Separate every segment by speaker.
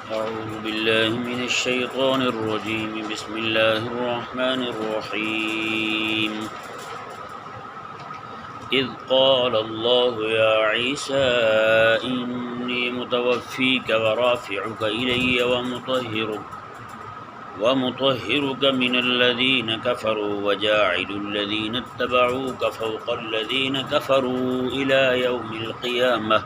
Speaker 1: أعوذ بالله من الشيطان الرجيم بسم الله الرحمن الرحيم إذ قال الله يا عيسى إني متوفيك ورافعك إلي ومطهرك من الذين كفروا وجاعل الذين اتبعوك فوق الذين كفروا إلى يوم القيامة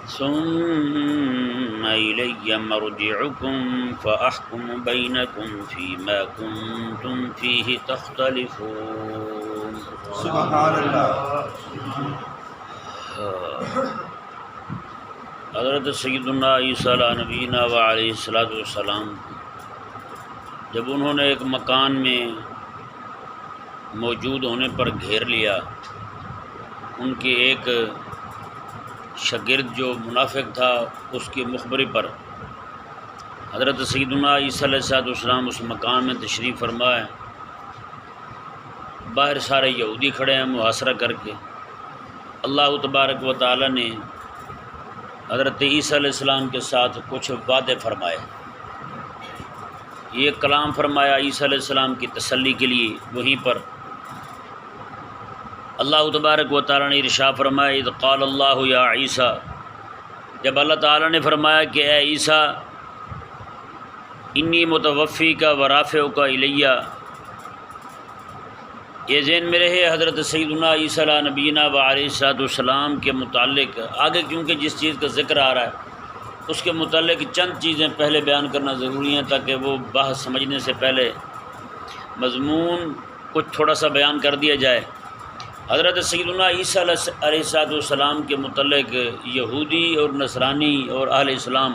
Speaker 1: ثم إلي مرجعكم فأحكم بينكم فيما كنتم فيه تختلفون.
Speaker 2: سبحان اللہ.
Speaker 1: حضرت سیدنا عیسیٰ علیہ نبینا و علیہ الصلوۃ والسلام جب انہوں نے ایک مکان میں موجود ہونے پر گھیر لیا، ان کے ایک شاگرد جو منافق تھا اس کی مخبری پر حضرت سیدنا عیسیٰ علیہ السلام اس مکان میں تشریف فرمائے. باہر سارے یہودی کھڑے ہیں محاصرہ کر کے. اللہ تبارک و تعالی نے حضرت عیسیٰ علیہ السلام کے ساتھ کچھ وعدے فرمائے. یہ کلام فرمایا عیسیٰ علیہ السلام کی تسلی کے لیے. وہیں پر اللہ تبارک و تعالی نے ارشاد فرمایا اذ قال اللہ یا عیسیٰ، جب اللہ تعالی نے فرمایا کہ اے عیسیٰ انی متوفیک ورافعک الیہ، یہ ذہن میں رہے حضرت سیدنا عیسیٰ علیہ نبینا و علیہ السلام کے متعلق آگے کیونکہ جس چیز کا ذکر آ رہا ہے اس کے متعلق چند چیزیں پہلے بیان کرنا ضروری ہیں تاکہ وہ بحث سمجھنے سے پہلے مضمون کچھ تھوڑا سا بیان کر دیا جائے. حضرت سیدنا عیسیٰ علیہ السلام کے متعلق یہودی اور نصرانی اور اہل اسلام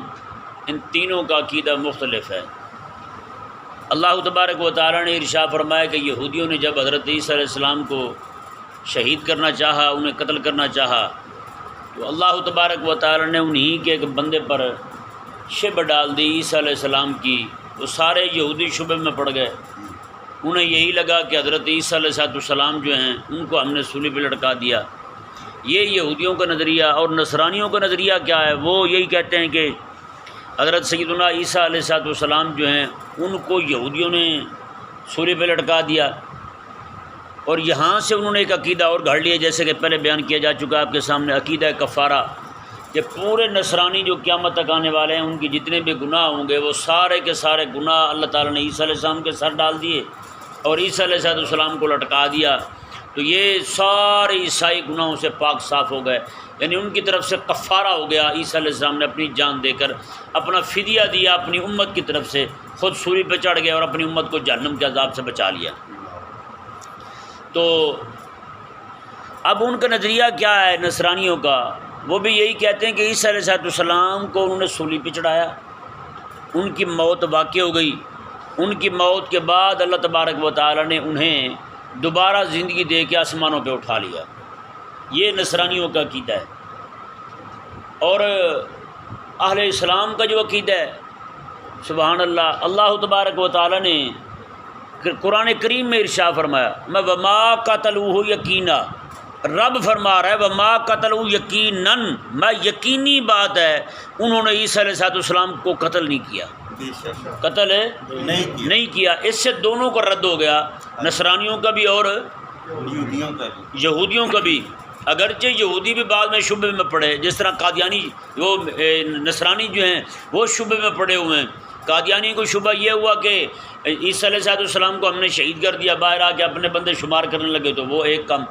Speaker 1: ان تینوں کا عقیدہ مختلف ہے. اللہ تبارک و تعالی نے ارشاد فرمایا کہ یہودیوں نے جب حضرت عیسیٰ علیہ السلام کو شہید کرنا چاہا، انہیں قتل کرنا چاہا، تو اللہ تبارک و تعالی نے انہی کے ایک بندے پر شبہ ڈال دی عیسیٰ علیہ السلام کی. وہ سارے یہودی شبہ میں پڑ گئے. انہیں یہی لگا کہ حضرت عیسیٰ علیہ السلام جو ہیں ان کو ہم نے سولی پہ لٹکا دیا. یہ یہودیوں کا نظریہ. اور نصرانیوں کا نظریہ کیا ہے؟ وہ یہی کہتے ہیں کہ حضرت سیدنا عیسیٰ علیہ السلام جو ہیں ان کو یہودیوں نے سولی پہ لٹکا دیا. اور یہاں سے انہوں نے ایک عقیدہ اور گھڑ لیا، جیسے کہ پہلے بیان کیا جا چکا آپ کے سامنے، عقیدہ کفارہ، کہ پورے نصرانی جو قیامت تک آنے والے ہیں ان کے جتنے بھی گناہ ہوں گے وہ سارے کے سارے گناہ اللہ تعالیٰ نے عیسیٰ علیہ السلام کے سر ڈال دیے اور عیسیٰ علیہ السلام کو لٹکا دیا. تو یہ سارے عیسائی گناہوں سے پاک صاف ہو گئے، یعنی ان کی طرف سے کفارہ ہو گیا. عیسیٰ علیہ السلام نے اپنی جان دے کر اپنا فدیہ دیا، اپنی امت کی طرف سے خود سولی پہ چڑھ گئے اور اپنی امت کو جہنم کے عذاب سے بچا لیا. تو اب ان کا نظریہ کیا ہے نصرانیوں کا؟ وہ بھی یہی کہتے ہیں کہ عیسیٰ علیہ السلام کو انہوں نے سولی پہ چڑھایا، ان کی موت واقع ہو گئی. ان کی موت کے بعد اللہ تبارک و تعالی نے انہیں دوبارہ زندگی دے کے آسمانوں پہ اٹھا لیا. یہ نصرانیوں کا عقیدہ ہے. اور اہل اسلام کا جو عقیدہ ہے سبحان اللہ، اللہ تبارک و تعالی نے قرآن کریم میں ارشاد فرمایا میں وما قتلوہ یقینا، رب فرما رہا ہے وما قتلوہ یقیناً، میں یقینی بات ہے انہوں نے عیسیٰ علیہ السلام کو قتل نہیں کیا، قتل نہیں کیا. اس سے دونوں کا رد ہو گیا، نصرانیوں کا بھی اور یہودیوں کا بھی. اگرچہ یہودی بھی بعد میں شبہ میں پڑے، جس طرح قادیانی وہ نصرانی جو ہیں وہ شبہ میں پڑے ہوئے ہیں. قادیانی کو شبہ یہ ہوا کہ عیسیٰ علیہ السلام کو ہم نے شہید کر دیا، باہر آ کے اپنے بندے شمار کرنے لگے. تو وہ ایک کام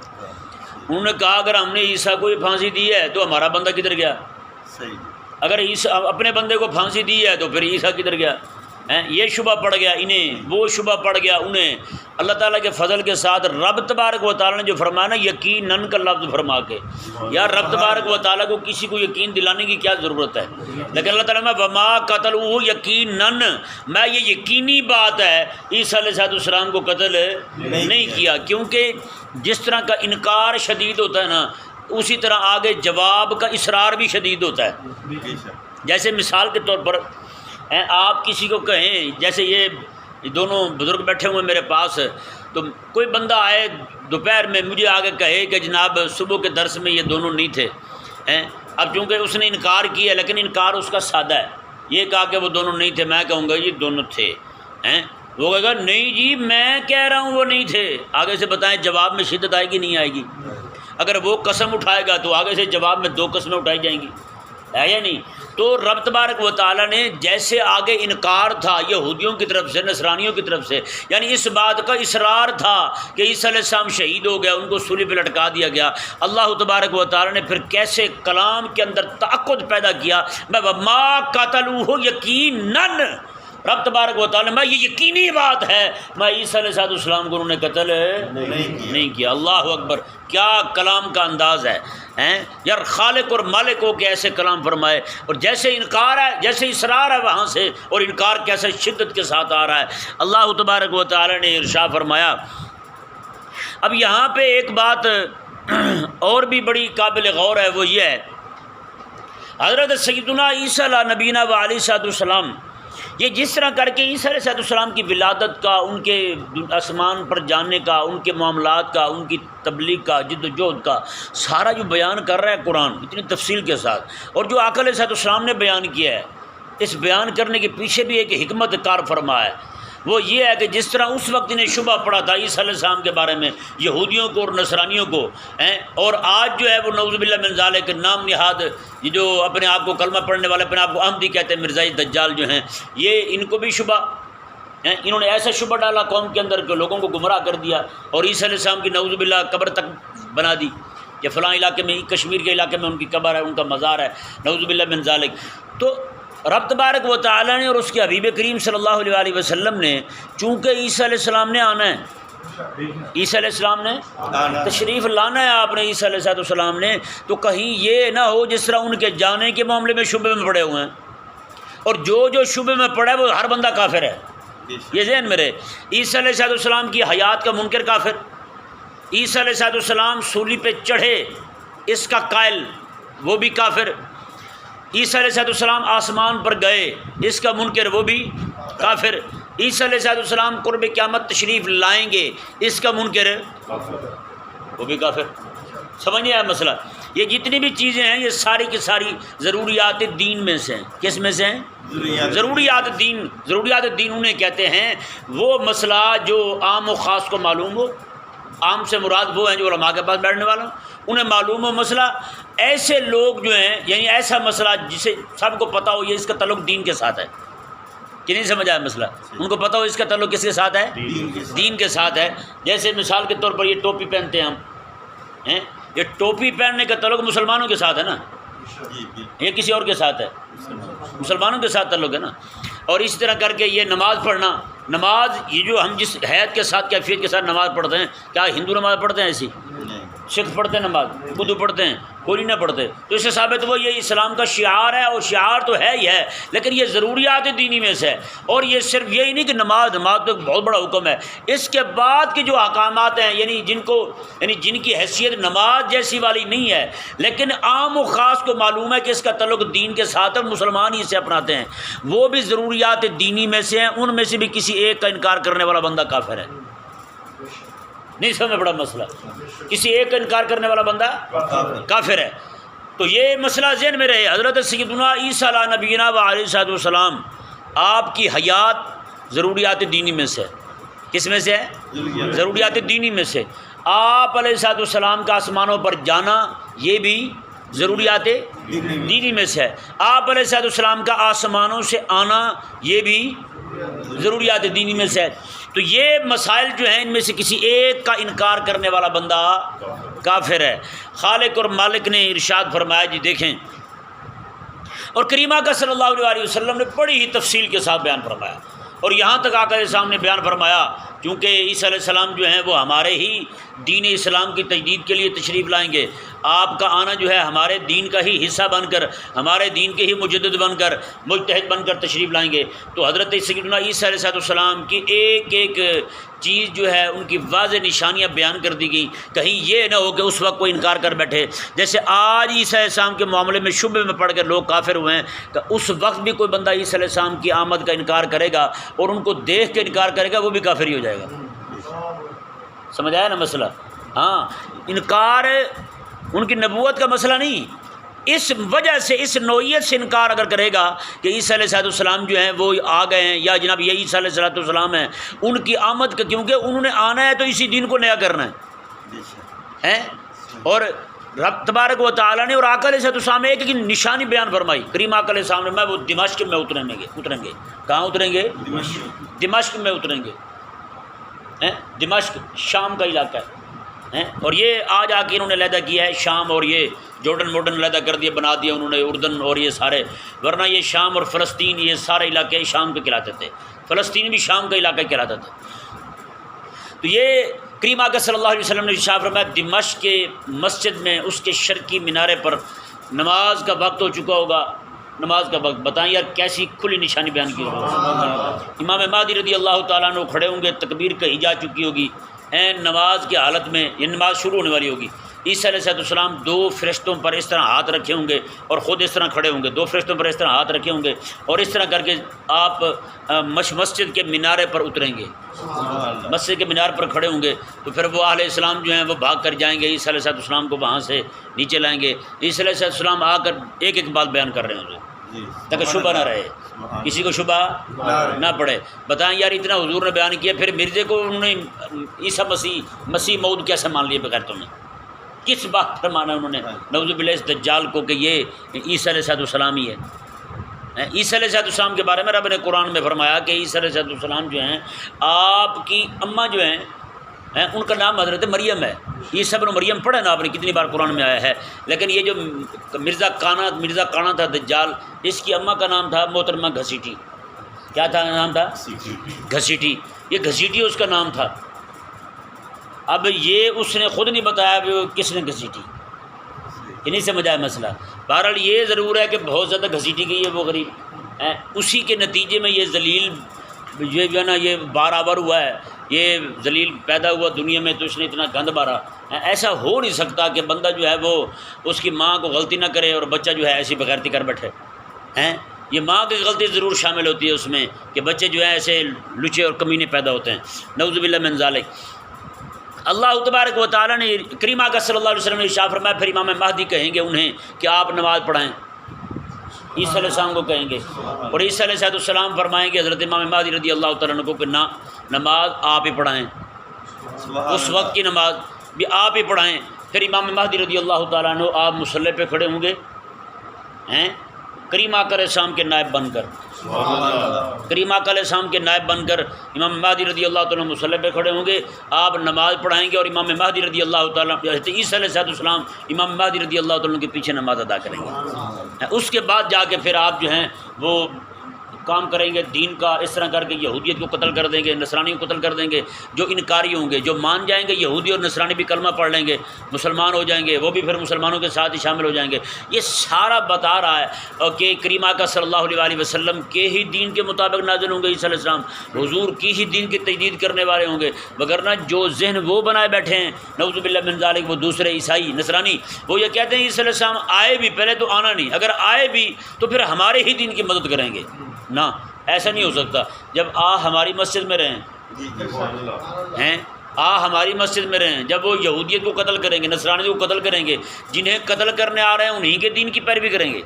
Speaker 1: انہوں نے کہا اگر ہم نے عیسیٰ کو یہ پھانسی دی ہے تو ہمارا بندہ کدھر گیا؟ صحیح. اگر عیسیٰ اپنے بندے کو پھانسی دی ہے تو پھر عیسیٰ کدھر گیا؟ یہ شبہ پڑ گیا انہیں، وہ شبہ پڑ گیا انہیں. اللہ تعالیٰ کے فضل کے ساتھ رب تبارک و تعالیٰ نے جو فرمایا نا یقیناً کا لفظ فرما کے، یار رب تبارک و تعالیٰ کو کسی کو یقین دلانے کی کیا ضرورت ہے؟ لیکن اللہ تعالیٰ میں وما قتلوہ یقیناً، میں یہ یقینی بات ہے عیسیٰ علیہ السلام کو قتل نہیں کیا. کیونکہ جس طرح کا انکار شدید ہوتا ہے نا، اسی طرح آگے جواب کا اصرار بھی شدید ہوتا ہے. جیسے مثال کے طور پر آپ کسی کو کہیں، جیسے یہ دونوں بزرگ بیٹھے ہوئے میرے پاس، تو کوئی بندہ آئے دوپہر میں مجھے آگے کہے کہ جناب صبح کے درس میں یہ دونوں نہیں تھے، اب چونکہ اس نے انکار کیا لیکن انکار اس کا سادہ ہے، یہ کہا کہ وہ دونوں نہیں تھے، میں کہوں گا جی دونوں تھے، وہ کہے گا نہیں جی میں کہہ رہا ہوں وہ نہیں تھے، آگے سے بتائیں جواب میں شدت آئے گی نہیں آئے گی؟ اگر وہ قسم اٹھائے گا تو آگے سے جواب میں 2 قسمیں اٹھائی جائیں گی، ہے یا نہیں؟ تو رب تبارک و تعالیٰ نے جیسے آگے انکار تھا یہودیوں کی طرف سے، نصرانیوں کی طرف سے، یعنی اس بات کا اصرار تھا کہ عیسیٰ علیہ السلام شہید ہو گیا، ان کو سولی پہ لٹکا دیا گیا، اللہ تبارک و تعالیٰ نے پھر کیسے کلام کے اندر تأکد پیدا کیا، ما قتلوہ یقیناً، رب تبارک و تعالیٰ میں یہ یقینی بات ہے میں عیسیٰ علیہ السلام کو انہوں نے قتل نہیں کیا۔ اللہ اکبر، کیا کلام کا انداز ہے یار، خالق اور مالک ہو کے ایسے کلام فرمائے، اور جیسے انکار ہے، جیسے اصرار ہے وہاں سے، اور انکار کیسے شدت کے ساتھ آ رہا ہے۔ اللہ تبارک و تعالیٰ نے ارشاد فرمایا۔ اب یہاں پہ ایک بات اور بھی بڑی قابل غور ہے، وہ یہ ہے حضرت سیدنا عیسیٰ علیہ نبینا و علیہ السلام یہ جس طرح کر کے عیسیٰ علیہ السلام کی ولادت کا، ان کے آسمان پر جانے کا، ان کے معاملات کا، ان کی تبلیغ کا، جد و جہد کا سارا جو بیان کر رہا ہے قرآن اتنی تفصیل کے ساتھ، اور جو آقا علیہ السلام نے بیان کیا ہے، اس بیان کرنے کے پیچھے بھی ایک حکمت کار فرما ہے، وہ یہ ہے کہ جس طرح اس وقت انہیں شبہ پڑا تھا عیسیٰ علیہ السلام کے بارے میں یہودیوں کو اور نصرانیوں کو، اور آج جو ہے وہ نعوذ باللہ من ذالک نام نہاد یہ جو اپنے آپ کو کلمہ پڑھنے والے اپنے آپ کو احمدی کہتے ہیں، مرزائی دجال جو ہیں، یہ ان کو بھی شبہ، انہوں نے ایسا شبہ ڈالا قوم کے اندر کہ لوگوں کو گمراہ کر دیا، اور عیسیٰ علیہ السلام کی نعوذ باللہ قبر تک بنا دی کہ فلاں علاقے میں، کشمیر کے علاقے میں ان کی قبر ہے، ان کا مزار ہے، نعوذ باللہ من ذالک۔ تو رب تبارک و تعالیٰ نے اور اس کے حبیب کریم صلی اللہ علیہ وسلم نے، چونکہ عیسیٰ علیہ السلام نے آنا ہے، عیسیٰ علیہ السلام نے تشریف لانا ہے آپ نے عیسیٰ علیہ السلام نے، تو کہیں یہ نہ ہو جس طرح ان کے جانے کے معاملے میں شبے میں پڑے ہوئے ہیں، اور جو شبے میں پڑا ہے وہ ہر بندہ کافر ہے، یہ ذہن میں رہے۔ عیسیٰ علیہ السلام کی حیات کا منکر کافر، عیسیٰ علیہ السلام سولی پہ چڑھے اس کا قائل وہ بھی کافر، عیسیٰ علیہ السلام آسمان پر گئے اس کا منکر وہ بھی کافر، عیسیٰ علیہ السلام قرب قیامت تشریف لائیں گے اس کا منکر وہ بھی کافر۔ سمجھے ہے مسئلہ؟ یہ جتنی بھی چیزیں ہیں یہ ساری کی ساری ضروریات دین میں سے ہیں۔ کس میں سے ہیں؟ ضروریات دین۔ ضروریات دین انہیں کہتے ہیں وہ مسئلہ جو عام و خاص کو معلوم ہو، عام سے مراد وہ ہیں جو علماء کے پاس بیٹھنے والا انہیں معلوم ہو مسئلہ، ایسے لوگ جو ہیں یعنی ایسا مسئلہ جسے سب کو پتہ ہو یہ اس کا تعلق دین کے ساتھ ہے، کہ نہیں سمجھ آیا مسئلہ؟ ان کو پتہ ہو اس کا تعلق کس کے ساتھ ہے؟ دین کے ساتھ ہے۔ جیسے مثال کے طور پر یہ ٹوپی پہنتے ہیں ہم، یہ ٹوپی پہننے کا تعلق مسلمانوں کے ساتھ ہے نا، یہ کسی اور کے ساتھ ہے؟ مسلمانوں کے ساتھ تعلق ہے نا۔ اور اسی طرح کر کے یہ نماز پڑھنا، نماز یہ جو ہم جس حیت کے ساتھ کیفیت کے ساتھ نماز پڑھتے ہیں، کیا ہندو نماز پڑھتے ہیں ایسی؟ سکھ پڑھتے ہیں نماز، بدھو پڑھتے ہیں، کوئی نہ پڑھتے، تو اس سے ثابت وہ یہ اسلام کا شعار ہے، اور شعار تو ہے ہی ہے لیکن یہ ضروریات دینی میں سے ہے۔ اور یہ صرف یہی نہیں کہ نماز تو ایک بہت بڑا حکم ہے، اس کے بعد کے جو احکامات ہیں یعنی جن کی حیثیت نماز جیسی والی نہیں ہے لیکن عام و خاص کو معلوم ہے کہ اس کا تعلق دین کے ساتھ ہے، مسلمان ہی اسے اپناتے ہیں، وہ بھی ضروریات دینی میں سے ہیں۔ ان میں سے بھی کسی ایک کا انکار کرنے والا بندہ کافر ہے۔ نہیں سمجھ بڑا مسئلہ، کسی ایک کا انکار کرنے والا بندہ کافر ہے۔ تو یہ مسئلہ ذہن میں رہے۔ حضرت سیدنا عیسیٰ علیہ نبینا و علیہ السلام آپ کی حیات ضروریات دینی میں سے، کس میں سے ہے؟ ضروریات دینی میں سے۔ آپ علیہ السلام کا آسمانوں پر جانا یہ بھی ضروریات دینی میں سے ہے۔ آپ علیہ السلام کا آسمانوں سے آنا یہ بھی ضروریات دینی میں سے ہے۔ تو یہ مسائل جو ہیں ان میں سے کسی ایک کا انکار کرنے والا بندہ کافر ہے۔ خالق اور مالک نے ارشاد فرمایا، جی دیکھیں، اور کریمہ کا صلی اللہ علیہ وسلم نے بڑی ہی تفصیل کے ساتھ بیان فرمایا، اور یہاں تک آقا کے سامنے بیان فرمایا کیونکہ عیسیٰ علیہ السلام جو ہیں وہ ہمارے ہی دین اسلام کی تجدید کے لیے تشریف لائیں گے، آپ کا آنا جو ہے ہمارے دین کا ہی حصہ بن کر، ہمارے دین کے ہی مجدد بن کر، مجتہد بن کر تشریف لائیں گے۔ تو حضرت سیدنا عیسیٰ علیہ السلام کی ایک ایک چیز جو ہے ان کی واضح نشانیاں بیان کر دی گئی، کہیں یہ نہ ہو کہ اس وقت کوئی انکار کر بیٹھے۔ جیسے آج عیسیٰ علیہ السلام کے معاملے میں شبے میں پڑ کر لوگ کافر ہوئے ہیں، کہ اس وقت بھی کوئی بندہ عیسیٰ علیہ السلام کی آمد کا انکار کرے گا اور ان کو دیکھ کے انکار کرے گا، وہ بھی کافر ہی ہو جائے گا۔ سمجھ آیا نا مسئلہ؟ ہاں، انکار ان کی نبوت کا مسئلہ نہیں، اس وجہ سے اس نوعیت سے انکار اگر کرے گا کہ عیسیٰ علیہ السلام جو ہیں وہ آ گئے ہیں یا جناب یہ عیسیٰ علیہ السلام ہیں ان کی آمد کا، کیونکہ انہوں نے آنا ہے تو اسی دین کو نیا کرنا ہے اور رب تبارک و تعالیٰ نے اور آقا علیہ السلام ایک نشانی بیان فرمائی. کریم آقا علیہ السلام نے وہ دمشق میں اتریں گے. کہاں اتریں گے؟ دمشق میں اتریں گے. دمشق شام کا علاقہ ہے اور یہ آج آ کے انہوں نے علیحدہ کیا ہے شام اور یہ جورڈن علیحدہ کر دیا، بنا دیا انہوں نے اردن اور یہ سارے، ورنہ یہ شام اور فلسطین یہ سارے علاقے شام کے کہلاتے تھے، فلسطین بھی شام کا علاقہ کہلاتا تھا. تو یہ کریم آقا صلی اللہ علیہ وسلم نے ارشاد فرمایا دمشق کے مسجد میں اس کے شرقی مینارے پر نماز کا وقت ہو چکا ہوگا. نماز کا وقت بتائیں یار کیسی کھلی نشانی بیان کی ہوگی. امام مہدی رضی اللہ تعالیٰ عنہ کھڑے ہوں گے، تکبیر کہی جا چکی ہوگی، نماز کی حالت میں یہ نماز شروع ہونے والی ہوگی. عیسیٰ علیہ السلام دو فرشتوں پر اس طرح ہاتھ رکھے ہوں گے اور خود اس طرح کھڑے ہوں گے، دو فرشتوں پر اس طرح ہاتھ رکھے ہوں گے اور اس طرح کر کے آپ مسجد کے مینارے پر اتریں گے. مسجد کے مینار پر کھڑے ہوں گے تو پھر وہ علیہ السلام جو ہیں وہ بھاگ کر جائیں گے، عیسیٰ علیہ السلام کو وہاں سے نیچے لائیں گے. عیسیٰ علیہ السلام آ کر ایک ایک بات بیان کر رہے ہوں گے تاکہ شبہ نہ رہے، کسی کو شبہ نہ پڑے. بتائیں یار اتنا حضور نے بیان کیا، پھر مرزے کو انہوں نے عیسیٰ مسیح موعود کیسے مان لیے بغیر تمہیں؟ کس بات پر مانا انہوں نے نعوذ باللہ اس دجال کو کہ یہ عیسیٰ علیہ السلام ہی ہے؟ عیسیٰ علیہ السلام کے بارے میں رب نے قرآن میں فرمایا کہ عیسیٰ علیہ السلام جو ہیں آپ کی اماں جو ہیں ان کا نام حضرت مریم ہے. عیسیٰ ابن مریم پڑھے نا آپ نے کتنی بار قرآن میں آیا ہے. لیکن یہ جو مرزا کانا تھا دجال، اس کی اماں کا نام تھا محترمہ گھسیٹی. کیا تھا نام تھا؟ گھسیٹی. یہ گھسیٹی اس کا نام تھا. اب یہ اس نے خود نہیں بتایا کہ کس نے گھسیٹی، یہ نہیں سمجھ آیا مسئلہ. بہرحال یہ ضرور ہے کہ بہت زیادہ گھسیٹی گئی ہے وہ غریب، اسی کے نتیجے میں یہ ذلیل یہ جو ہے نا یہ بارآور ہوا ہے، یہ ذلیل پیدا ہوا دنیا میں تو اس نے اتنا گند بارا. ایسا ہو نہیں سکتا کہ بندہ جو ہے وہ اس کی ماں کو غلطی نہ کرے اور بچہ جو ہے ایسی بغیرتی کر بیٹھے. یہ ماں کی غلطی ضرور شامل ہوتی ہے اس میں کہ بچے جو ہے ایسے لچے اور کمینے پیدا ہوتے ہیں، نعوذ باللہ من ذالک. اللہ تبارک و تعالیٰ نے کریم آقا صلی اللہ علیہ وسلم نے ارشاد فرمایا پھر امام مہدی کہیں گے انہیں کہ آپ نماز پڑھائیں. عیسیٰ علیہ السلام کو کہیں گے اور عیسیٰ علیہ السلام فرمائیں گے حضرت امام مہدی رضی اللہ تعالیٰ عنہ کو کہ نہ، نماز آپ ہی پڑھائیں، اس وقت کی نماز بھی آپ ہی پڑھائیں. پھر امام مہدی رضی اللہ تعالیٰ عنہ آپ مصلی پہ کھڑے ہوں گے کریم آقا علیہ السلام کے نائب بن کر، کریم آقا علیہ السلام کے نائب بن کر امام مہدی رضی اللہ تعالیٰ مصلی پہ کھڑے ہوں گے، آپ نماز پڑھائیں گے اور امام مہدی رضی اللہ تعالیٰ عیسیٰ علیہ السلام امام مہدی رضی اللہ تعالیٰ کے پیچھے نماز ادا کریں گے. اس کے بعد جا کے پھر آپ جو ہیں وہ کام کریں گے دین کا، اس طرح کر کے یہودیت کو قتل کر دیں گے، نصرانی کو قتل کر دیں گے. جو انکاری ہوں گے، جو مان جائیں گے یہودی اور نصرانی بھی کلمہ پڑھ لیں گے، مسلمان ہو جائیں گے، وہ بھی پھر مسلمانوں کے ساتھ ہی شامل ہو جائیں گے. یہ سارا بتا رہا ہے کہ کریم آقا صلی اللہ علیہ وسلم کے ہی دین کے مطابق نازل ہوں گے عیسیٰ علیہ السلام، حضور کی ہی دین کی تجدید کرنے والے ہوں گے. وگرنہ جو ذہن وہ بنائے بیٹھے ہیں نعوذ باللہ من ذالک، وہ دوسرے عیسائی نصرانی، وہ یہ کہتے ہیں عیسیٰ علیہ السلام آئے بھی پہلے تو آنا نہیں، اگر آئے بھی تو پھر ہمارے ہی دین کی مدد کریں گے. نہ، ایسا نہیں ہو سکتا. جب ہماری مسجد میں رہیں ہماری مسجد میں رہیں، جب وہ یہودیت کو قتل کریں گے، نصرانی کو قتل کریں گے، جنہیں قتل کرنے آ رہے ہیں انہیں کے دین کی پیروی کریں گے،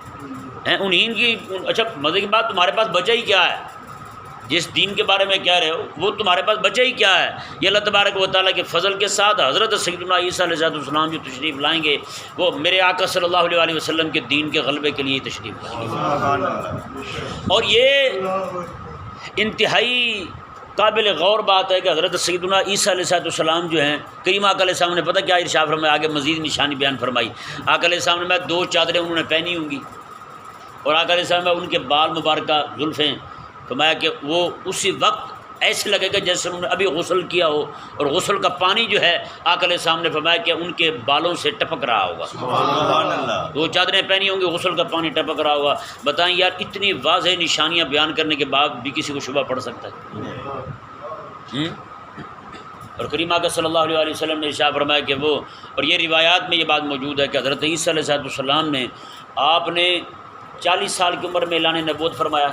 Speaker 1: انہیں کی. اچھا مزے کی بات، تمہارے پاس بچا ہی کیا ہے؟ جس دین کے بارے میں کہہ رہے ہو وہ تمہارے پاس بچا ہی کیا ہے؟ یہ اللہ تبارک و تعالیٰ کے فضل کے ساتھ حضرت سیدنا عیسیٰ علیہ السلام جو تشریف لائیں گے وہ میرے آقا صلی اللہ علیہ وسلم کے دین کے غلبے کے لیے تشریف لائیں گے. اور یہ انتہائی قابل غور بات ہے کہ حضرت سیدنا عیسیٰ علیہ السلام جو ہیں کریم آقا علیہ السلام نے پتہ کیا ارشاد فرمایا، آگے مزید نشانی بیان فرمائی. آقا علیہ السلام نے 2 چادریں انہوں نے پہنی ہوں گی اور آقا علیہ السلام ان کے بال مبارکہ زلفیں فرمایا کہ وہ اسی وقت ایسے لگے گا جیسے انہوں نے ابھی غسل کیا ہو، اور غسل کا پانی جو ہے آقا علیہ السلام نے فرمایا کہ ان کے بالوں سے ٹپک رہا ہوگا. سبحان اللہ. 2 چادریں پہنی ہوں گی، غسل کا پانی ٹپک رہا ہوگا. بتائیں یار اتنی واضح نشانیاں بیان کرنے کے بعد بھی کسی کو شبہ پڑ سکتا ہے؟ اور کریم آقا صلی اللہ علیہ وسلم نے ارشاد فرمایا کہ وہ، اور یہ روایات میں یہ بات موجود ہے کہ حضرت عیسیٰ علیہ السلام نے آپ نے 40 سال کی عمر میں اعلان نبوت فرمایا.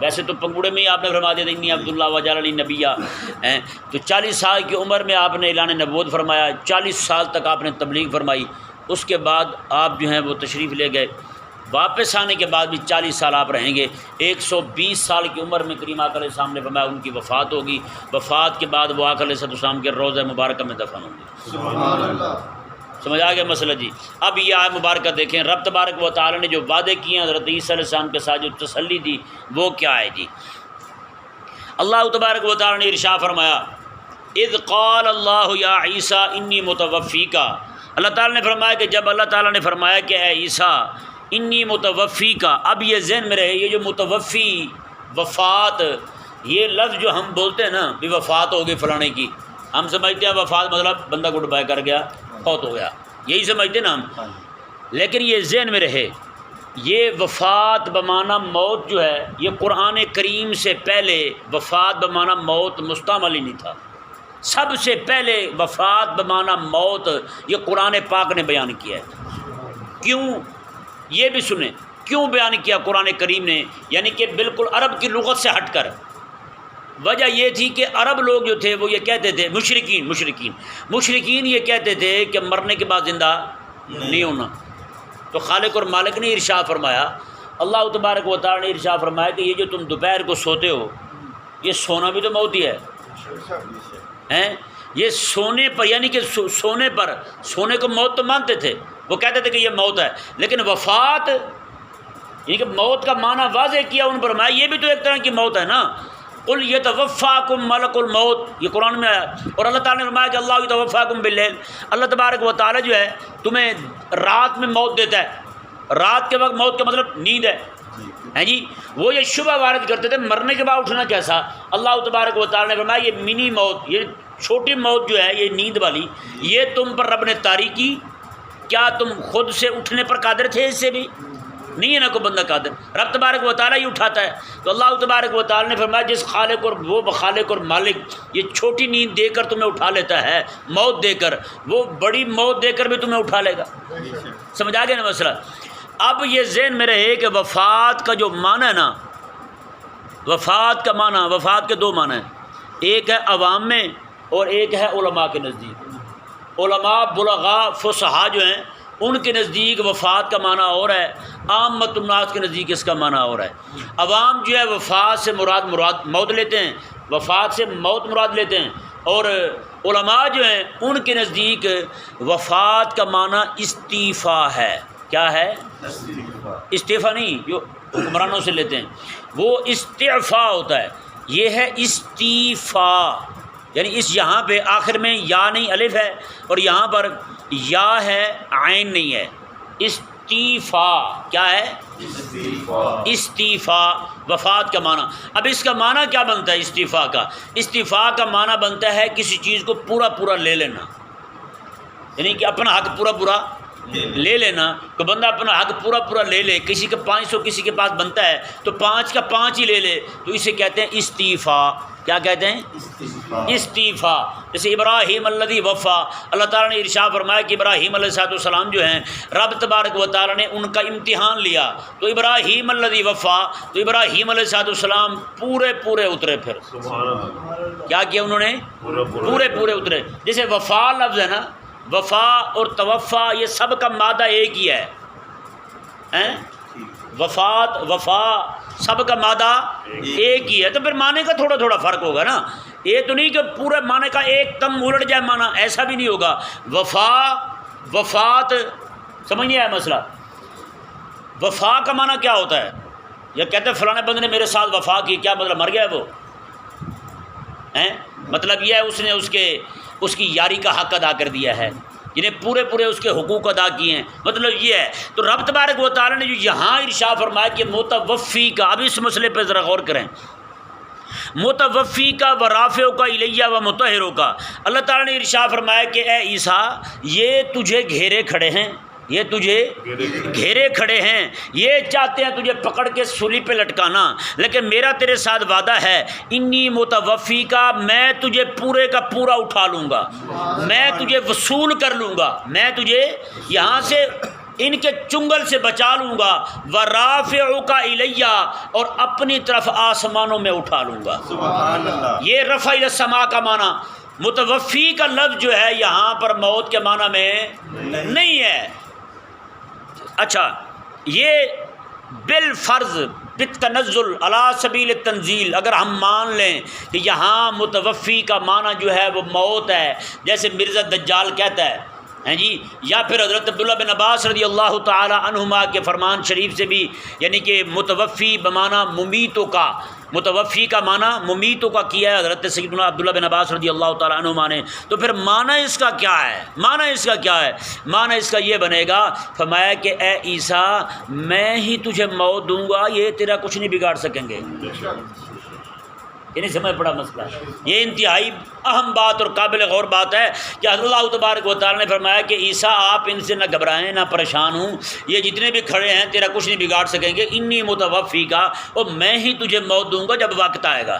Speaker 1: ویسے تو پنگوڑے میں ہی آپ نے فرما دیا انی عبداللہ وجعلنی نبیہ، تو 40 سال کی عمر میں آپ نے اعلان نبوت فرمایا. 40 سال تک آپ نے تبلیغ فرمائی. اس کے بعد آپ جو ہیں وہ تشریف لے گئے. واپس آنے کے بعد بھی 40 سال آپ رہیں گے. 120 سال کی عمر میں کریم آقا علیہ السلام نے فرمایا ان کی وفات ہوگی. وفات کے بعد وہ آقا علیہ السلام کے روضہ مبارکہ میں دفن ہوں گے.
Speaker 2: سبحان اللہ.
Speaker 1: سمجھ آ گیا مسئلہ جی. اب یہ آیت مبارکہ دیکھیں, رب تبارک و تعالی نے جو وعدے کیے ہیں حضرت عیسیٰ علیہ السلام کے ساتھ جو تسلی دی وہ کیا ہے جی. اللہ تبارک و تعالی نے ارشاد فرمایا اذ قال اللہ یا عیسیٰ انی متوفیکا. اللہ تعالی نے فرمایا کہ جب اللہ تعالی نے فرمایا کہ اے عیسیٰ انی متوفیکا. اب یہ ذہن میں رہے, یہ جو متوفی, وفات, یہ لفظ جو ہم بولتے ہیں نا بھی وفات ہو گئی فلانے کی, ہم سمجھتے ہیں وفات مطلب بندہ گڈ بائے کر گیا, فوت ہو گیا, یہی سمجھتے نا ہم. لیکن یہ ذہن میں رہے یہ وفات بمعنی موت جو ہے یہ قرآن کریم سے پہلے وفات بمعنی موت مستعمل ہی نہیں تھا. سب سے پہلے وفات بمعنی موت یہ قرآن پاک نے بیان کیا ہے. کیوں یہ بھی سنیں کیوں بیان کیا قرآن کریم نے, یعنی کہ بالکل عرب کی لغت سے ہٹ کر. وجہ یہ تھی کہ عرب لوگ جو تھے وہ یہ کہتے تھے, مشرکین یہ کہتے تھے کہ مرنے کے بعد زندہ نہیں ہونا. تو خالق اور مالک نے ارشاد فرمایا, اللہ تبارک و تعالی نے ارشاد فرمایا کہ یہ جو تم دوپہر کو سوتے ہو یہ سونا بھی تو موت ہی ہے. یہ سونے پر, یعنی کہ سونے کو موت تو مانتے تھے, وہ کہتے تھے کہ یہ موت ہے. لیکن وفات یعنی کہ موت کا معنی واضح کیا ان پر, فرمایا یہ بھی تو ایک طرح کی موت ہے نا. قل یتوفاکم ملک الموت, یہ قرآن میں آیا. اور اللہ تعالیٰ نے فرمایا کہ اللہ یتوفاکم باللیل, اللہ تبارک و تعالیٰ جو ہے تمہیں رات میں موت دیتا ہے. رات کے وقت موت کا مطلب نیند ہے جی. وہ یہ شبہ وارد کرتے تھے مرنے کے بعد اٹھنا کیسا. اللہ تبارک و تعالیٰ نے فرمایا یہ منی موت, یہ چھوٹی موت جو ہے یہ نیند والی, یہ تم پر رب نے طاری کی. کیا تم خود سے اٹھنے پر قادر تھے؟ اس سے بھی نہیں ہے نا کوئی بندہ قادر, رب تبارک و تعالیٰ ہی اٹھاتا ہے. تو اللہ تبارک و تعالیٰ نے فرمایا جس خالق اور وہ خالق اور مالک یہ چھوٹی نیند دے کر تمہیں اٹھا لیتا ہے, موت دے کر, وہ بڑی موت دے کر بھی تمہیں اٹھا لے گا. سمجھ آ گیا نا مسئلہ. اب یہ ذہن میں رہے کہ وفات کا جو معنی ہے نا, وفات کا معنی, وفات کے دو معنی ہیں, ایک ہے عوام میں اور ایک ہے علماء کے نزدیک. علماء بلغاء فصحاء جو ہیں ان کے نزدیک وفات کا معنی اور ہے, عامت الناس کے نزدیک اس کا معنی اور ہے. عوام جو ہے وفات سے مراد موت لیتے ہیں, وفات سے موت مراد لیتے ہیں. اور علماء جو ہیں ان کے نزدیک وفات کا معنی استعفا ہے. کیا ہے؟ استعفا نہیں جو حکمرانوں سے لیتے ہیں, وہ استعفا ہوتا ہے. یہ ہے استعفا, یعنی اس یہاں پہ آخر میں یا نہیں الف ہے, اور یہاں پر یا ہے عین نہیں ہے. استعفا کیا ہے؟ استعفا وفات کا معنی. اب اس کا معنی کیا بنتا ہے استعفا کا؟ استعفا کا معنی بنتا ہے کسی چیز کو پورا لے لینا, یعنی کہ اپنا حق پورا لے لینا. کہ بندہ اپنا حق پورا لے لے, کسی کا 500 کسی کے پاس بنتا ہے تو 5 کا 5 ہی لے لے, تو اسے کہتے ہیں استعفا. کیا کہتے ہیں؟ استعفا. جیسے ابراہیم الذی وفا, اللہ تعالیٰ نے ارشاد فرمایا کہ ابراہیم علیہ السلام جو ہیں رب تبارک و تعالیٰ نے ان کا امتحان لیا, تو ابراہیم الذی وفا, تو ابراہیم علیہ السلام پورے اترے. پھر کیا کیا انہوں نے؟ پورے اترے. جیسے وفا لفظ ہے نا, وفا اور توفا یہ سب کا مادہ ایک ہی ہے. وفا سب کا مادہ ایک ہی ہے, تو پھر معنی کا تھوڑا فرق ہوگا نا. یہ تو نہیں کہ پورے معنی کا ایک دم الٹ جائے معنی, ایسا بھی نہیں ہوگا. وفات سمجھ نہیں آیا مسئلہ. وفا کا معنی کیا ہوتا ہے؟ یا کہتے ہیں فلانے بندے نے میرے ساتھ وفا کی, کیا مطلب مر گیا ہے وہ؟ مطلب یہ ہے اس کی یاری کا حق ادا کر دیا ہے, جنہیں پورے اس کے حقوق ادا کیے ہیں, مطلب یہ ہے. تو رب تبارک و تعالیٰ نے جو یہاں ارشاد فرمایا کہ متوفی کا, اب اس مسئلے پہ ذرا غور کریں. متوفی کا و رافع کا الیہ و مطہر کا, اللہ تعالیٰ نے ارشاد فرمایا کہ اے عیسیٰ یہ تجھے گھیرے کھڑے ہیں, یہ تجھے گھیرے کھڑے ہیں, یہ چاہتے ہیں تجھے پکڑ کے سولی پہ لٹکانا, لیکن میرا تیرے ساتھ وعدہ ہے انی متوفی کا, میں تجھے پورے کا پورا اٹھا لوں گا, میں تجھے وصول کر لوں گا, میں تجھے یہاں سے ان کے چنگل سے بچا لوں گا. ورافعک الیہ, اور اپنی طرف آسمانوں میں اٹھا لوں گا.
Speaker 2: سبحان اللہ.
Speaker 1: یہ رفع السماء کا معنی, متوفی کا لفظ جو ہے یہاں پر موت کے معنی میں نہیں ہے۔ اچھا، یہ بالفرض بالتنزل علی سبیل التنزیل اگر ہم مان لیں کہ یہاں متوفی کا معنی جو ہے وہ موت ہے، جیسے مرزا دجال کہتا ہے ہیں جی، یا پھر حضرت عبداللہ بن عباس رضی اللہ تعالی عنہما کے فرمان شریف سے بھی، یعنی کہ متوفی بمعنی ممیتوں کا، متوفی کا معنی ممیتوں کا کیا ہے حضرت سیدنا عبداللہ بن عباس رضی اللہ تعالی عنہما نے، تو پھر معنی اس کا کیا ہے؟ معنی اس کا کیا ہے؟ معنی اس کا یہ بنے گا، فرمایا کہ اے عیسیٰ میں ہی تجھے موت دوں گا، یہ تیرا کچھ نہیں بگاڑ سکیں گے۔ یہ نہیں سمجھ پڑا مسئلہ؟ یہ انتہائی اہم بات اور قابل غور بات ہے کہ اللہ تبارک و تعالیٰ نے فرمایا کہ عیسیٰ آپ ان سے نہ گھبرائیں نہ پریشان ہوں، یہ جتنے بھی کھڑے ہیں تیرا کچھ نہیں بگاڑ سکیں گے، انی متوفی کا، اور میں ہی تجھے موت دوں گا جب وقت آئے گا۔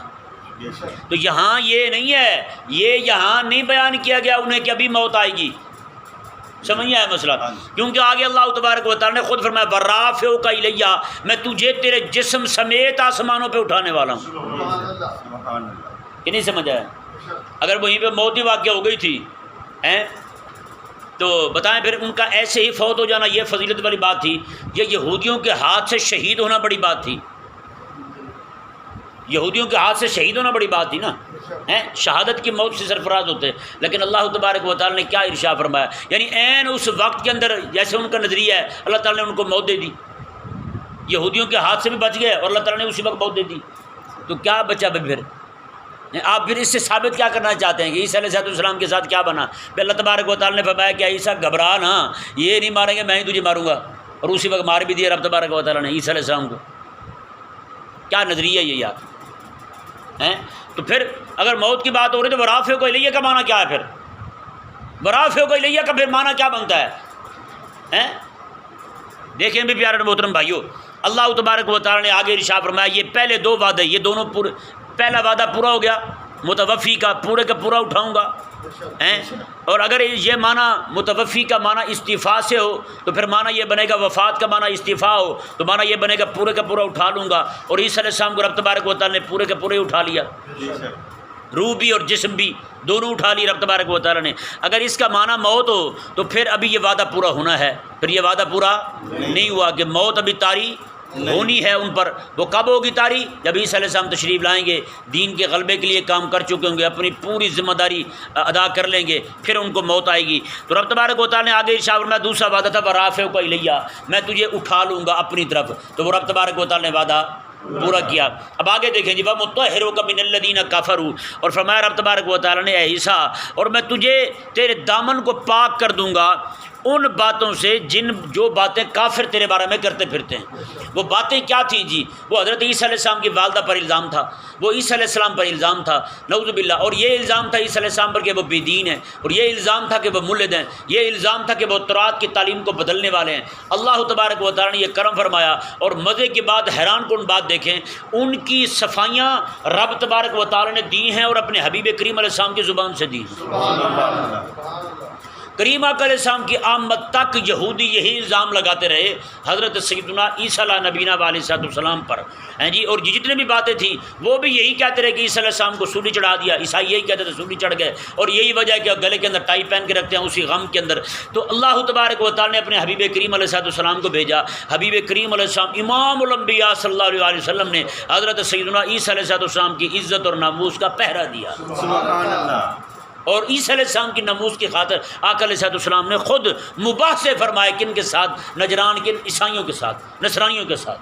Speaker 1: تو یہاں یہ نہیں ہے، یہ یہاں نہیں بیان کیا گیا انہیں کہ ابھی موت آئے گی، سمجھ آیا مسئلہ؟ کیونکہ آگے اللہ تبارک و تعالیٰ نے خود فرمایا وَرَافِعُكَ إِلَيَّ، میں تجھے تیرے جسم سمیت آسمانوں پہ اٹھانے والا ہوں۔ کہ نہیں سمجھ آیا؟ اگر وہیں پہ موت ہی واقع ہو گئی تھی تو بتائیں پھر ان کا ایسے ہی فوت ہو جانا یہ فضیلت والی بات تھی؟ یہ یہودیوں کے ہاتھ سے شہید ہونا بڑی بات تھی، یہودیوں کے ہاتھ سے شہید ہونا بڑی بات تھی نا، شہادت کی موت سے سرفراز ہوتے، لیکن اللہ تبارک و تعالیٰ نے کیا ارشاد فرمایا، یعنی عین اس وقت کے اندر جیسے ان کا نظریہ ہے اللہ تعالیٰ نے ان کو موت دے دی، یہودیوں کے ہاتھ سے بھی بچ گئے اور اللہ تعالیٰ نے اسی وقت موت دے دی، تو کیا بچا پھر؟ آپ پھر اس سے ثابت کیا کرنا چاہتے ہیں کہ عیسیٰ علیہ السلام کے ساتھ کیا بنا؟ پھر اللہ تبارک و تعالیٰ نے فرمایا کہ عیسیٰ گھبرا نا، یہ نہیں ماریں گے، میں ہی تجھے ماروں گا، اور اسی وقت مار بھی دیا رب تبارک و تعالیٰ نے عیسیٰ علیہ السلام کو۔ کیا نظریہ یہ یار ہیں؟ تو پھر اگر موت کی بات ہو رہی ہے تو وَرَافِعُكَ إِلَيَّ کا معنی کیا ہے؟ پھر وَرَافِعُكَ إِلَيَّ کا پھر معنی کیا بنتا ہے؟ دیکھیں بھی پیارے محترم بھائیو، اللہ تبارک و تعالیٰ نے آگے ارشاد فرمایا یہ پہلے دو وعدے، یہ دونوں پورے، پہلا وعدہ پورا ہو گیا متوفی کا، پورے کا پورا اٹھاؤں گا، اور اگر یہ معنی متوفی کا معنی استعفاء سے ہو تو پھر معنی یہ بنے گا، وفات کا معنی استعفاء ہو تو معنی یہ بنے گا پورے کا پورا اٹھا لوں گا، اور عیسیٰ علیہ السلام کو رب تبارک و تعالیٰ نے پورے کے پورے اٹھا لیا، روح بھی اور جسم بھی دونوں اٹھا لی رب تبارک و تعالیٰ نے۔ اگر اس کا معنی موت ہو تو پھر ابھی یہ وعدہ پورا ہونا ہے، پھر یہ وعدہ پورا نہیں ہوا کہ موت ابھی طاری ہونی ہے ان پر۔ وہ کب ہوگی طاری؟ جب عیسیٰ علیہ السلام تشریف لائیں گے، دین کے غلبے کے لیے کام کر چکے ہوں گے، اپنی پوری ذمہ داری ادا کر لیں گے، پھر ان کو موت آئے گی۔ تو رب تبارک و تعالیٰ نے آگے ارشاد فرمایا دوسرا وعدہ تھا وَرَافِعُكَ إِلَيَّ، میں تجھے اٹھا لوں گا اپنی طرف، تو وہ رب تبارک و تعالیٰ نے وعدہ پورا کیا۔ اب آگے دیکھیں جی وَمُطَهِّرُكَ مِنَ الَّذِينَ كَفَرُوا، اور فرمایا رب تبارک و تعالیٰ نے اے عیسیٰ اور میں تجھے تیرے دامن کو پاک کر دوں گا ان باتوں سے جو باتیں کافر تیرے بارے میں کرتے پھرتے ہیں۔ وہ باتیں کیا تھیں جی؟ وہ حضرت عیسیٰ علیہ السلام کی والدہ پر الزام تھا، وہ عیسیٰ علیہ السلام پر الزام تھا نعوذ باللہ، اور یہ الزام تھا عیسیٰ علیہ السلام پر کہ وہ بے دین ہیں، اور یہ الزام تھا کہ وہ ملحد ہیں، یہ الزام تھا کہ وہ تورات کی تعلیم کو بدلنے والے ہیں۔ اللہ تبارک و تعالیٰ نے یہ کرم فرمایا، اور مزے کی بات، حیران کن بات دیکھیں، ان کی صفائیاں رب تبارک و تعالیٰ نے دی ہیں اور اپنے حبیب کریم علیہ السلام کی زبان سے دی ہیں۔ کریم آقا علیہ السلام کی آمد تک یہودی یہی الزام لگاتے رہے حضرت سیدنا عیسیٰ علیہ نبینا علیہ السلام پر ہیں جی، اور جتنے بھی باتیں تھیں وہ بھی یہی کہتے رہے کہ عیسیٰ علیہ السلام کو سولی چڑھا دیا، عیسائی یہی کہتے تھے سولی چڑھ گئے، اور یہی وجہ ہے کہ گلے کے اندر ٹائی پہن کے رکھتے ہیں اسی غم کے اندر۔ تو اللہ تبارک و تعالیٰ نے اپنے حبیب کریم علیہ السلام کو بھیجا، حبیب کریم علیہ السلام امام الانبیاء صلی اللہ علیہ وسلم نے حضرت سیدنا عیسیٰ علیہ السلام کی عزت اور ناموس کا پہرا دیا، سبحان اللہ۔ اور عیسیٰ علیہ السلام کی ناموس کی خاطر آقا علیہ السلام نے خود مباحثے فرمائے، کن کے ساتھ؟ نجران کے عیسائیوں کے ساتھ، نصرانیوں کے ساتھ۔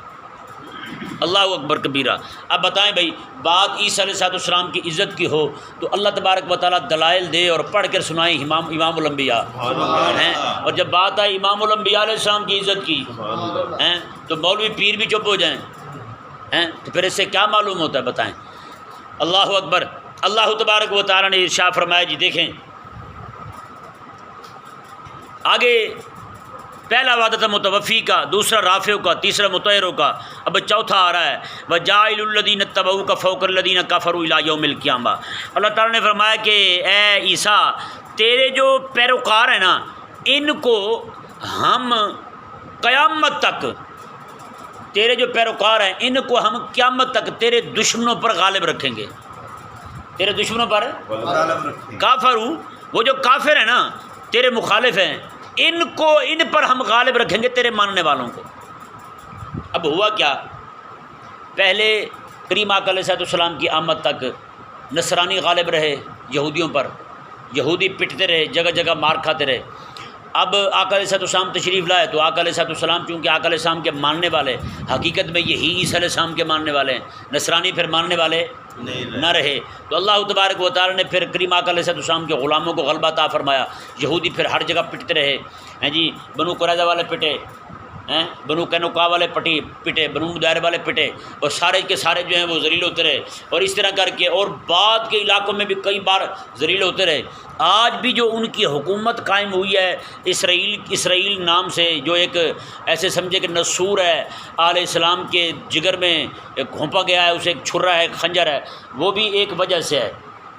Speaker 1: اللہ اکبر کبیرہ۔ اب بتائیں بھائی، بات عیسیٰ علیہ السلام کی عزت کی ہو تو اللہ تبارک و تعالیٰ دلائل دے اور پڑھ کر سنائیں امام الانبیاء ہیں، اور جب بات آئی امام الانبیاء علیہ السلام کی عزت کی ہیں تو مولوی پیر بھی چپ ہو جائیں ہیں، تو پھر اس سے کیا معلوم ہوتا ہے؟ بتائیں۔ اللہ اکبر۔ اللہ تبارک و تعالیٰ نے ارشاد فرمایا جی دیکھیں آگے، پہلا وعدہ تھا متوفی کا، دوسرا رافع کا، تیسرا مطہر کا، اب چوتھا آ رہا ہے وَجَاعِلُ الَّذِينَ اتَّبَعُوكَ فَوْقَ الَّذِينَ كَفَرُوا إِلَىٰ يَوْمِ الْقِيَامَةِ۔ اللہ تعالیٰ نے فرمایا کہ اے عیسیٰ تیرے جو پیروکار ہیں نا ان کو ہم قیامت تک، تیرے جو پیروکار ہیں ان کو ہم قیامت تک تیرے دشمنوں پر غالب رکھیں گے۔ تیرے دشمنوں پر
Speaker 2: غالب رکھیں۔
Speaker 1: کافرو، وہ جو کافر ہیں نا تیرے مخالف ہیں، ان پر ہم غالب رکھیں گے تیرے ماننے والوں کو۔ اب ہوا کیا، پہلے کریم آقا علیہ السلام کی آمد تک نصرانی غالب رہے یہودیوں پر، یہودی پٹتے رہے، جگہ جگہ مار کھاتے رہے۔ اب آقا علیہ السلام تشریف لائے تو آقا علیہ السلام چونکہ آقا علیہ السلام کے ماننے والے حقیقت میں یہی عیسیٰ علیہ السلام کے ماننے والے ہیں، نصرانی پھر ماننے والے نہ رہے، تو اللہ تبارک و تعالی نے پھر کریم آقا علیہ السلام کے غلاموں کو غلبہ عطا فرمایا۔ یہودی پھر ہر جگہ پٹتے رہے ہیں جی، بنو قریظہ والے پٹے ہیں، بنو قینقاع والے پٹے، بنو نضیر والے پٹے، اور سارے کے سارے جو ہیں وہ ذلیل ہوتے رہے، اور اس طرح کر کے اور بعد کے علاقوں میں بھی کئی بار ذلیل ہوتے رہے۔ آج بھی جو ان کی حکومت قائم ہوئی ہے اسرائیل نام سے، جو ایک ایسے سمجھے کہ نسور ہے، علیہ السلام کے جگر میں ایک گھونپا گیا ہے، اسے ایک چھرا ہے، ایک خنجر ہے، وہ بھی ایک وجہ سے ہے،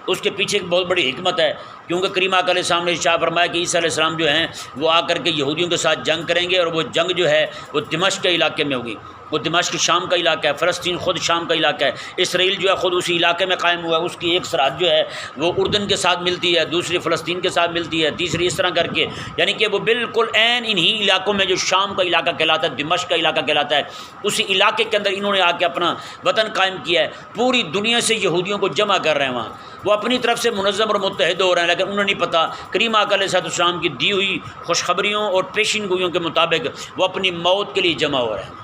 Speaker 1: اس کے پیچھے ایک بہت بڑی حکمت ہے، کیونکہ کریم آقا علیہ السلام نے ارشاد فرمایا کہ عیسیٰ علیہ السلام جو ہیں وہ آ کر کے یہودیوں کے ساتھ جنگ کریں گے، اور وہ جنگ جو ہے وہ دمشق کے علاقے میں ہوگی۔ وہ دمشق شام کا علاقہ ہے، فلسطین خود شام کا علاقہ ہے، اسرائیل جو ہے خود اسی علاقے میں قائم ہوا ہے، اس کی ایک سرحد جو ہے وہ اردن کے ساتھ ملتی ہے، دوسری فلسطین کے ساتھ ملتی ہے، تیسری اس طرح کر کے، یعنی کہ وہ بالکل عین انہی علاقوں میں جو شام کا علاقہ کہلاتا ہے، دمشق کا علاقہ کہلاتا ہے، اسی علاقے کے اندر انہوں نے آ کے اپنا وطن قائم کیا ہے۔ پوری دنیا سے یہودیوں کو جمع کر رہے ہیں وہاں، وہ اپنی طرف سے منظم اور متحد ہو رہے ہیں، لیکن انہیں نہیں پتہ کریم آقا علیہ السلام کی دی ہوئی خوشخبریوں اور پیشین گوئیوں کے مطابق وہ اپنی موت کے لیے جمع ہو رہے ہیں،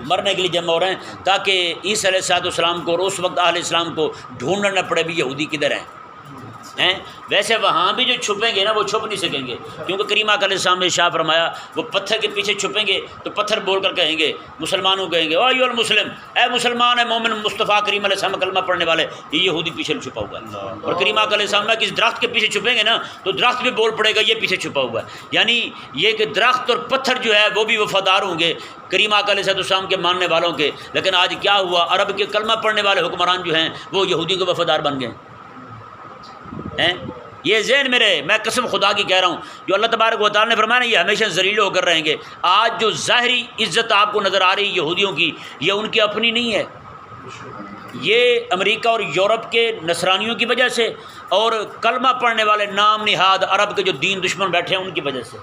Speaker 1: مرنے کے لیے جمع ہو رہے ہیں، تاکہ عیسیٰ علیہ السلام کو اور اس وقت اہل اسلام کو ڈھونڈنا نہ پڑے بھی یہودی کدھر ہیں۔ ویسے وہاں بھی جو چھپیں گے نا وہ چھپ نہیں سکیں گے، کیونکہ کریم آقا علیہ السلام نے ارشاد فرمایا وہ پتھر کے پیچھے چھپیں گے تو پتھر بول کر کہیں گے، مسلمانوں کہیں گے او ایھا المسلم، اے مسلمان، اے مومن مصطفیٰ کریم علیہ السلام کلمہ پڑھنے والے، یہ یہودی پیچھے چھپا ہوا ہے۔ اور کریم آقا علیہ السلام نے کس درخت کے پیچھے چھپیں گے نا تو درخت بھی بول پڑے گا یہ پیچھے چھپا ہوا ہے، یعنی یہ کہ درخت اور پتھر جو ہے وہ بھی وفادار ہوں گے کریم آقا علیہ السلام کے ماننے والوں کے۔ لیکن آج کیا ہوا، عرب کے کلمہ پڑھنے والے حکمران جو ہیں وہ یہودی کے وفادار بن گئے ہیں۔ یہ ذہن میں رہے، میں قسم خدا کی کہہ رہا ہوں، جو اللہ تبارک و تعالیٰ نے فرمایا نا یہ ہمیشہ ذلیل ہو کر رہیں گے۔ آج جو ظاہری عزت آپ کو نظر آ رہی یہودیوں کی، یہ ان کی اپنی نہیں ہے، یہ امریکہ اور یورپ کے نصرانیوں کی وجہ سے اور کلمہ پڑھنے والے نام نہاد عرب کے جو دین دشمن بیٹھے ہیں ان کی وجہ سے،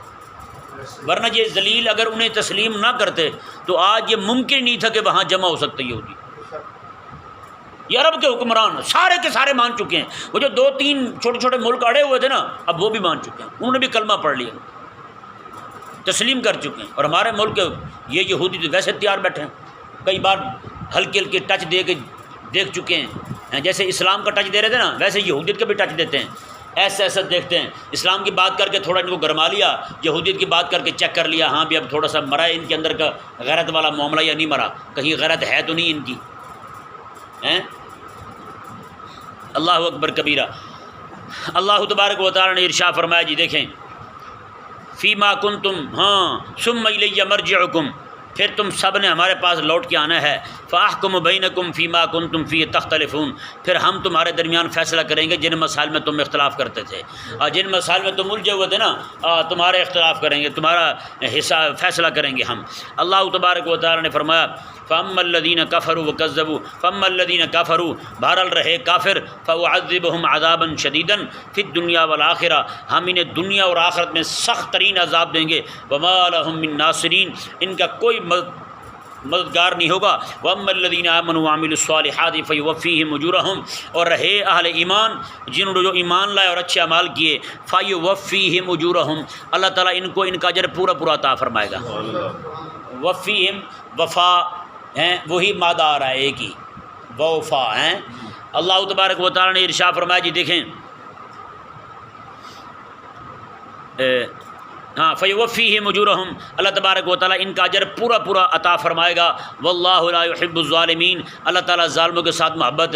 Speaker 1: ورنہ یہ ذلیل اگر انہیں تسلیم نہ کرتے تو آج یہ ممکن نہیں تھا کہ وہاں جمع ہو سکتے یہودی۔ یہ عرب کے حکمران سارے کے سارے مان چکے ہیں، وہ جو 2-3 چھوٹے چھوٹے ملک اڑے ہوئے تھے نا اب وہ بھی مان چکے ہیں، انہوں نے بھی کلمہ پڑھ لیا، تسلیم کر چکے ہیں۔ اور ہمارے ملک کے یہ یہودی تو ویسے تیار بیٹھے ہیں، کئی بار ہلکے ہلکے ٹچ دے کے دیکھ چکے ہیں، جیسے اسلام کا ٹچ دے رہے تھے نا ویسے یہودیت کا بھی ٹچ دیتے ہیں، ایسا دیکھتے ہیں، اسلام کی بات کر کے تھوڑا ان کو گرما لیا، یہودیت کی بات کر کے چیک کر لیا، ہاں بھی اب تھوڑا سا مرا ہے ان کے اندر کا غیرت والا معاملہ یا نہیں مرا، کہیں غیرت ہے تو نہیں ان کی، اللہ اکبر کبیرہ۔ اللہ تبارک و تعالی نے ارشاد فرمایا جی دیکھیں، فیما کنتم، ثم الی مرجعکم، پھر تم سب نے ہمارے پاس لوٹ کے آنا ہے، فاحکم بینکم فیما کنتم فیہ تختلفون، پھر ہم تمہارے درمیان فیصلہ کریں گے جن مسائل میں تم اختلاف کرتے تھے، اور جن مسائل میں تم الجھے ہوئے تھے نا تمہارے اختلاف کریں گے، تمہارا حصہ فیصلہ کریں گے ہم۔ اللہ تبارک و تعالی نے فرمایا فَأَمَّا الَّذِينَ كَفَرُوا وَكَذَّبُوا فَأَمَّا الَّذِينَ كَفَرُوا، بہرحال رہے کافر، فَأُعَذِّبُهُمْ عَذَابًا شَدِيدًا فِي الدُّنْيَا وَالْآخِرَةِ، ہم انہیں دنیا اور آخرت میں سخت ترین عذاب دیں گے، وَمَا لَهُم مِّن نَاصِرِينَ، ان کا کوئی مددگار نہیں ہوگا۔ وَأَمَّا الَّذِينَ آمَنُوا وَعَمِلُوا الصَّالِحَاتِ فَيُوَفِّيهِمْ أُجُورَهُمْ، اور رہے اہل ایمان جنہوں نے جو ایمان لائے اور اچھے اعمال کیے، فَيُوَفِّيهِمْ أُجُورَهُمْ، اللہ تعالیٰ ان کو ان کا اجر پورا پورا عطا فرمائے گا۔ وفیہم، وفا ہیں وہی مادہ آ رہا ہے ایک ہی، وفا ہیں۔ اللہ تبارک و تعالیٰ نے ارشاد فرمایا جی دیکھیں، فیوفیہم اجورہم، اللہ تبارک و تعالیٰ ان کا اجر پورا پورا عطا فرمائے گا۔ واللہ لا یحب الظالمین، اللہ تعالیٰ ظالموں کے ساتھ محبت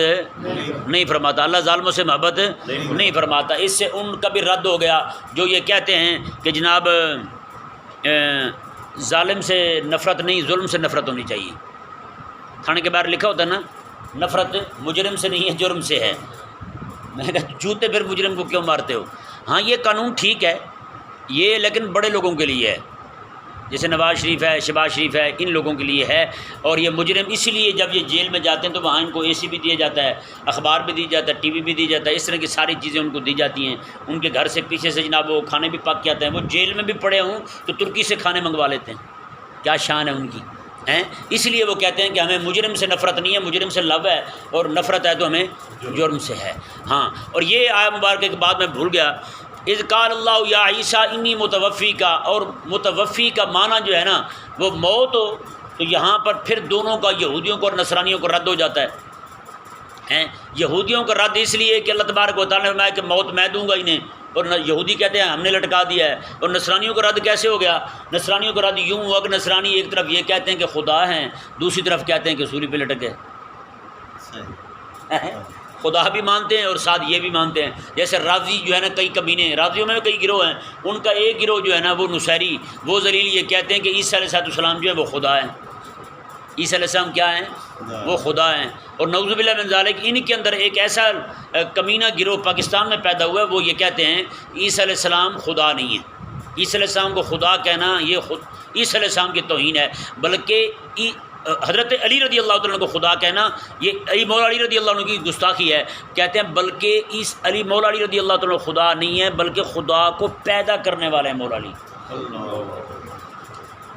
Speaker 1: نہیں فرماتا، اللہ ظالموں سے محبت نہیں فرماتا۔ اس سے ان کا بھی رد ہو گیا جو یہ کہتے ہیں کہ جناب ظالم سے نفرت نہیں، ظلم سے نفرت ہونی چاہیے۔ تھانے کے باہر لکھا ہوتا ہے نا، نفرت مجرم سے نہیں ہے جرم سے ہے۔ میں نے کہا جوتے پھر مجرم کو کیوں مارتے ہو؟ ہاں یہ قانون ٹھیک ہے یہ، لیکن بڑے لوگوں کے لیے ہے، جیسے نواز شریف ہے، شہباز شریف ہے، ان لوگوں کے لیے ہے۔ اور یہ مجرم اسی لیے جب یہ جیل میں جاتے ہیں تو وہاں ان کو اے سی بھی دیا جاتا ہے، اخبار بھی دی جاتا ہے، ٹی وی بھی دی جاتا ہے، اس طرح کی ساری چیزیں ان کو دی جاتی ہیں۔ ان کے گھر سے پیچھے سے جناب وہ کھانے بھی پک کے آتے ہیں۔ وہ جیل میں بھی پڑے ہوں تو ترکی سے کھانے منگوا لیتے ہیں۔ کیا شان ہے ان کی ہیں؟ اس لیے وہ کہتے ہیں کہ ہمیں مجرم سے نفرت نہیں ہے، مجرم سے لو ہے، اور نفرت ہے تو ہمیں جرم سے ہے۔ ہاں، اور یہ آیت مبارکہ کے بعد میں بھول گیا، اذ قال اللہ یا عیسیٰ انی متوفی کا، اور متوفی کا معنی جو ہے نا وہ موت ہو، تو یہاں پر پھر دونوں کا یہودیوں کو اور نصرانیوں کو رد ہو جاتا ہے۔ ہیں یہودیوں کا رد اس لیے کہ اللہ تبارک و تعالیٰ نے فرمایا کہ موت میں دوں گا انہیں، اور یہودی کہتے ہیں ہم نے لٹکا دیا ہے۔ اور نصرانیوں کا رد کیسے ہو گیا؟ نصرانیوں کا رد یوں ہوا کہ نصرانی ایک طرف یہ کہتے ہیں کہ خدا ہیں، دوسری طرف کہتے ہیں کہ سولی پہ لٹک گئے۔ خدا بھی مانتے ہیں اور ساتھ یہ بھی مانتے ہیں۔ جیسے راضی جو ہے نا، کئی کمینے، راضیوں میں کئی گروہ ہیں، ان کا ایک گروہ جو ہے نا وہ نصیری، وہ ذلیل، یہ کہتے ہیں کہ عیسیٰ علیہ السلام جو ہے وہ خدا ہیں۔ عیسیٰ علیہ السلام کیا ہیں؟ وہ خدا ہیں۔ اور نعوذ باللہ من ذالک، ان کے اندر ایک ایسا کمینہ گروہ پاکستان میں پیدا ہوا ہے، وہ یہ کہتے ہیں عیسیٰ علیہ السلام خدا نہیں ہے۔ عیسیٰ علیہ السلام کو خدا کہنا یہ خود عیسیٰ علیہ السلام کی توہین ہے، بلکہ حضرت علی رضی اللہ تعالیٰ کو خدا کہنا یہ علی مولا علی رضی اللہ عنہ کی گستاخی ہے۔ کہتے ہیں بلکہ اس علی مولا علی رضی اللہ تعالیٰ خدا نہیں ہے، بلکہ خدا کو پیدا کرنے والے ہیں مولا علی۔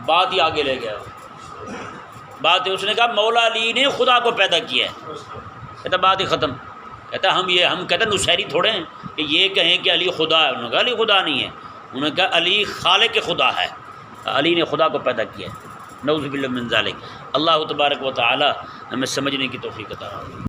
Speaker 1: بات ہی آگے لے گیا، بات ہے اس نے کہا مولا علی نے خدا کو پیدا کیا ہے، کہتا بات ہی ختم۔ کہتا ہم کہتے ہیں نصیری تھوڑے ہیں کہ یہ کہیں کہ علی خدا ہے۔ انہوں نے کہا علی خدا نہیں ہے، انہوں نے کہا علی خالق خدا ہے، علی نے خدا کو پیدا کیا ہے۔ نعوذ باللہ من ذالک۔ اللہ تبارک و تعالی ہمیں سمجھنے کی توفیق عطا فرمائے۔